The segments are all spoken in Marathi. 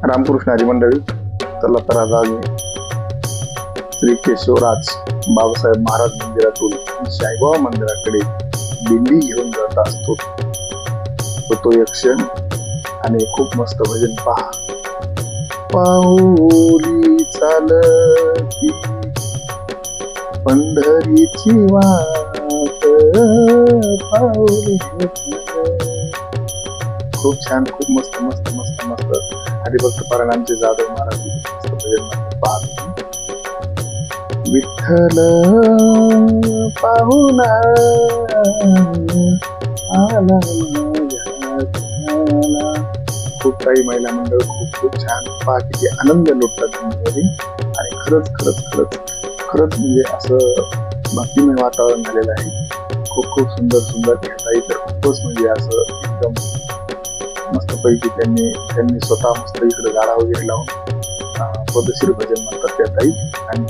रामकृष्ण हरी मंडळी. चला तर आज आम्ही श्री केशवराज बाबासाहेब महाराज मंदिरातून साईबाबा मंदिराकडे दिंडी घेऊन जात असतो. तो एक क्षण आणि खूप मस्त भजन पहा. पाऊली चालती पंढरीची वाट, पाऊली खूप छान, खूप मस्त मस्त मस्त मस्त हरिभक्त पारायणांचे जाधव महाराज मस्त भजन पाहत. विठ्ठल पाहुणा आला माझ्या घराला. खूप काही महिला मंडळ खूप छान पहा किती आनंद लुटतात मध्ये. आणि खरंच खरंच खरंच खरंच म्हणजे असं भक्तिमय वातावरण झालेलं आहे. खूप सुंदर सुंदर ताई तर खूपच म्हणजे असं एकदम मस्तपैकी त्यांनी स्वतः मस्त इकडे गाडा वगैरे लावून पदशीर भजन म्हणतात त्या ताई आणि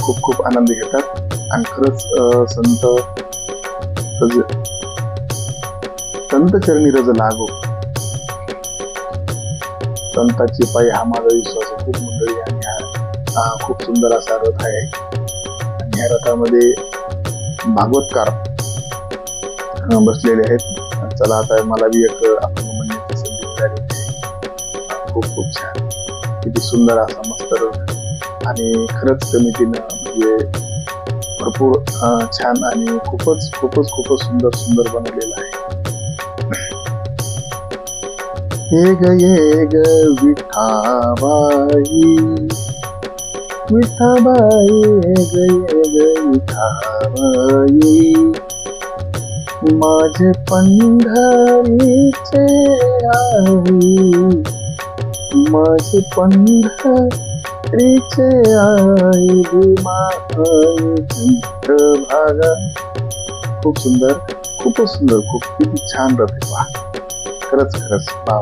खूप आनंद घेतात. आणि खरंच संत चरणी रज लागो, संताची पायी हा माझा विश्वास. खूप मंडळी आणि हा खूप सुंदर असा रथ आहे. आणि या रथामध्ये भागवतकार बसलेले आहेत. चला आता मला बी एक आपण म्हणण्याची संधी मिळाली. खूप छान, किती सुंदर असा मस्त रथ. आणि खरंच कमिटीनं म्हणजे भरपूर छान आणि खूपच सुंदर बनवलेलं आहे. ये ग विठाबाई, विठाबाई ये ग विठाबाई, माझे पंढरीचे आई, माझे पंढरीचे आई भीमा भागा. खूप सुंदर, खूपच सुंदर, खूप किती छान रथ आहे पहा. खरंच वा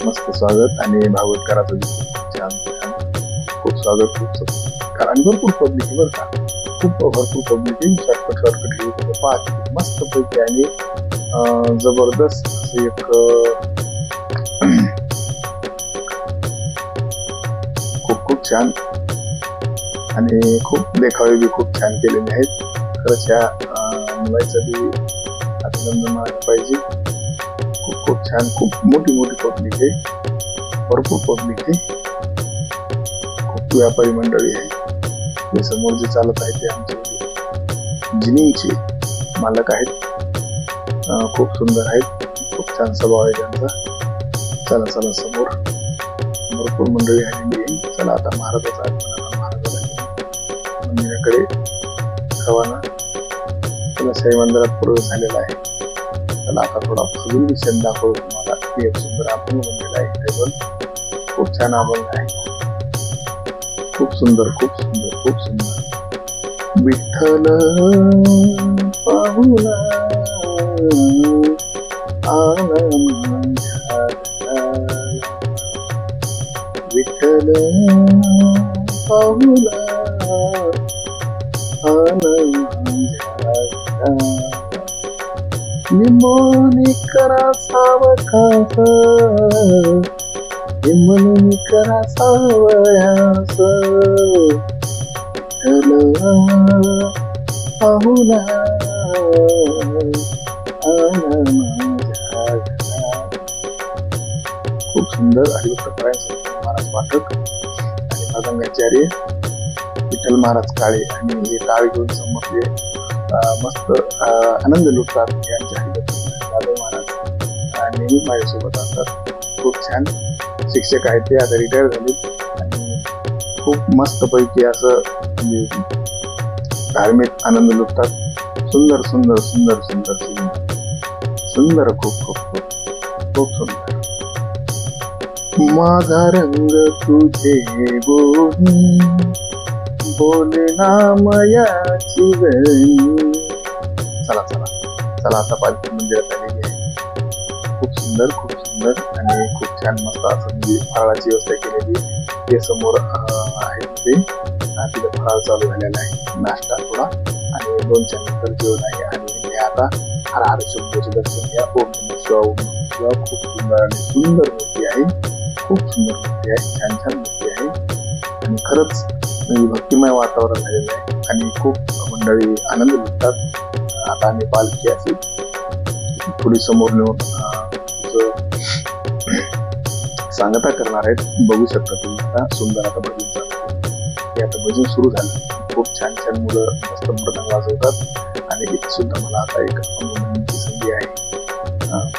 मस्त स्वागत. आणि भागवतकाराचं खूप छान खूप स्वागत, खूप सत्कार आणि भरपूर पब्लिक बरं का. भरपूर पब्लिक शॉर्टकट पहा मस्त पैकी. आणि जबरदस्त असं एक खूप छान आणि खूप देखावे बी खूप छान केलेले आहेत. खरंच या मुलाचं बी अभिनंदन मानायला पाहिजे. खूप छान, खूप मोठी पब्लिक आहे, भरपूर पब्लिक आहे. खूप व्यापारी मंडळी आहे. ते समोर जे चालत आहे ते आमचे जिनिंगचे मालक आहेत. खूप सुंदर आहेत, खूप छान स्वभाव आहे त्यांचा. चला समोर भरपूर मंडळी आलेली आहे. चला आता महाराजाचा मंदिराकडे रवाना. त्याला साई मंदिरात प्रवेश झालेला आहे. त्याला आता थोडा अजून दिसेल दाखवू तुम्हाला. एक सुंदर अभंग बनलेला आहे टेबल. खूप छान अभंग आहे. खूप सुंदर. विठ्ठल पाहुणा आला माझ्या घराला, विठ्ठल पाहुणा आला माझ्या घराला. निमोनी करा सावकाश, निमोनी करा सावयास, पाहुणा आला माझ्या घराला. खूप सुंदर हरिभक्त पारायण महाराज पाठक आणि पदंगाचार्य विठ्ठल महाराज काळे आणि हे टाळ घेऊन समोर मस्त आनंद लुटतात. यांच्या हरिभक्त जाधव महाराज नेहमी माझ्यासोबत असतात. खूप छान शिक्षक आहेत ते, आता रिटायर झाले. आणि खूप मस्त पैकी असं म्हणजे धार्मिक आनंद लुटतात. सुंदर खूप सुंदर. माझा रंग तुझे गोनी, बोले नामयाची वेणी. चला आता पालखी मंदिरात आलेली आहे. खूप सुंदर आणि खूप छान मस्त असं म्हणजे फराळाची व्यवस्था केलेली आहे. ते समोर आहे ते तिथे फराळ चालू झालेला आहे. नाश्ता थोडा आणि 2 नंतर जेवण आहे. आणि आता हर शब्दाचे दर्शन घ्या. ओम नमः शिवाय. खूप सुंदर आणि सुंदर मूर्ती आहे. खूप सुंदर मूर्ती आहे, छान छान मूर्ती आहे आणि खरंच म्हणजे भक्तिमय वातावरण झालेलं आहे आणि खूप मंडळी आनंद लुटतात. आता आम्ही पालखी अशी थोडी समोर नेऊन सांगता करणार आहेत. बघू शकता तुम्ही आता सुंदर आता भजन चालू. हे आता भजन सुरू झालं. खूप छान छान मुलं मस्त मृदंग वाजवतात आणि इथे सुद्धा मला आता एक अनुभवण्याची संधी आहे.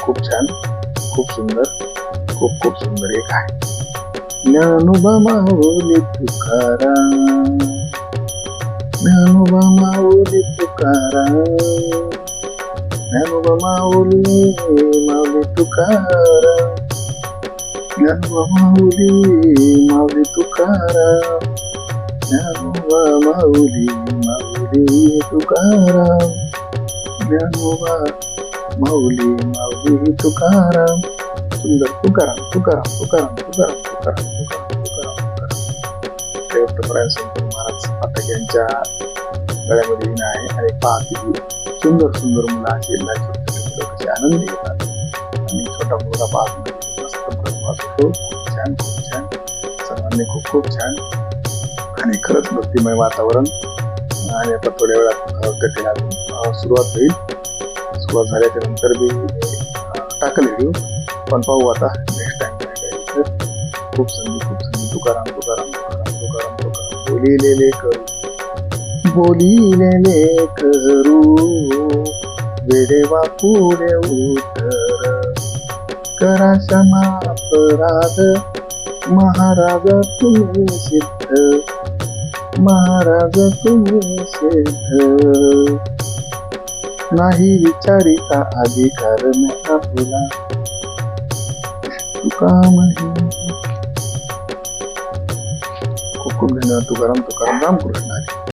खूप छान, खूप सुंदर, खूप खूप सुंदर एक आहे. ज्ञानोबा माऊली तुकाराम, ज्ञानोबा माऊली तुकाराम, ज्ञानोबा माऊली माऊली तुकाराम, ज्ञानोबा माऊली माऊली तुकाराम, ज्ञानोबा माऊली माऊली तुकाराम, ज्ञानोबा माऊली माऊली तुकाराम. सुंदर तुकाराम तुकाराम तुकाराम तुकाराम तुकाराम तुकाराम तुकाराम तुकाराम. दत्तपरायण संत महाराज पाठक यांच्या गळ्यामध्ये विणा आहे आणि पाहती सुंदर सुंदर मुलं असे कसे आनंद घेतात आणि छोटा मुलगा पाहत मस्त वाजवतो. खूप छान, खूप छान, सर्वांनी खूप खूप छान आणि खरंच भक्तिमय वातावरण. आणि आता थोड्या वेळात कथेला सुरुवात होईल. सुरुवात झाल्याच्या नंतर मी टाकल व्हिडिओ, पण पाहू आता नेक्स्ट टाइम काय करायचं. खूप संधी तुकाराम तुकाराम तुकाराम तुकाराम तुकाराम. बोलिलेले करू बोलिलेले करू वेडेवा पुढे उतर, करा क्षमा अपराध महाराज तुम्ही सिद्ध, महाराज तुम्ही सिद्ध. नाही विचारिता अधिकार न आपला तुका म्हणे. खूप खूप धन्यवाद. तुकाराम तुकाराम. रामकृष्ण हरी.